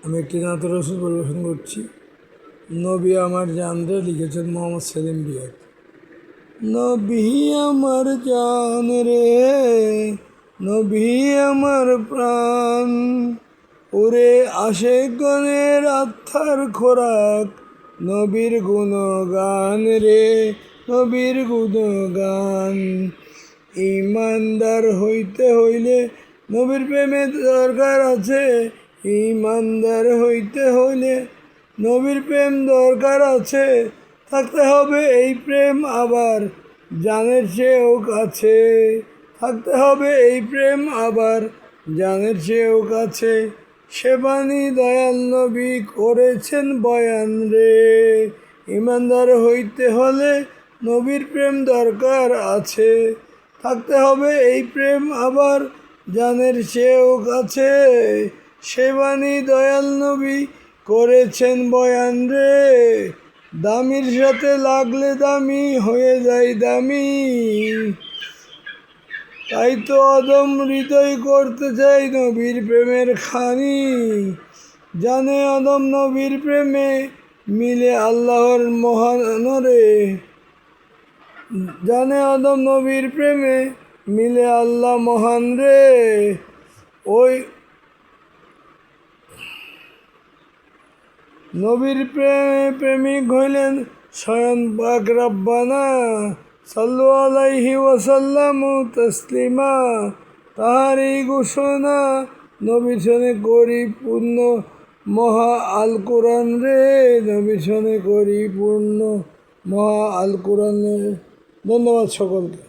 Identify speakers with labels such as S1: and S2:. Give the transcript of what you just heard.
S1: আমি একটি নাত রসুল পরিবেশন করছি। নবী আমার জান রে লিখেছেন মোহাম্মদ সেলিম বিয়াদ। নবী আমার জান রে, নবী আমার প্রাণ, ওরে আশেকগণের আত্মার খোরাক, নবীর গুণগান রে, নবীর গুণগান। ইমানদার হইতে হইলে নবীর প্রেমে দরকার আছে, ইমানদার হইতে হইলে নবীর প্রেম দরকার আছে। থাকতে হবে এই প্রেম আবার জানের চেয়েও কাছে, থাকতে হবে এই প্রেম আবার জানের চেয়েও কাছে। সে বাণী দয়াল নবী করেছেন বয়ান রে, ইমানদার হইতে হলে নবীর প্রেম দরকার আছে। থাকতে হবে এই প্রেম আবার জানের চেয়েও কাছে। সে বাণী দয়াল নবী করেছেন বয়ান রে, দামির সাথে লাগলে দামি হয়ে যায় দামি। তাই তো অদম হৃদয় করতে চাই নবীর প্রেমের খানি। জানে অদম নবীর প্রেমে মিলে আল্লাহর মহানরে, জানে অদম নবীর প্রেমে মিলে আল্লাহ মহান রে। ওই নবীর প্রেমে প্রেমিক হইলেন স্বয়ং পাক রব্বানা, সাল্লু আলাইহি ওয়াসাল্লামু তাসলিমা। তাহার এই ঘোষণা নবীর সনে করি পূর্ণ মহা আল কোরআন রে, নবীর সনে করি পূর্ণ মহা আল কোরআন রে। ধন্যবাদ সকলকে।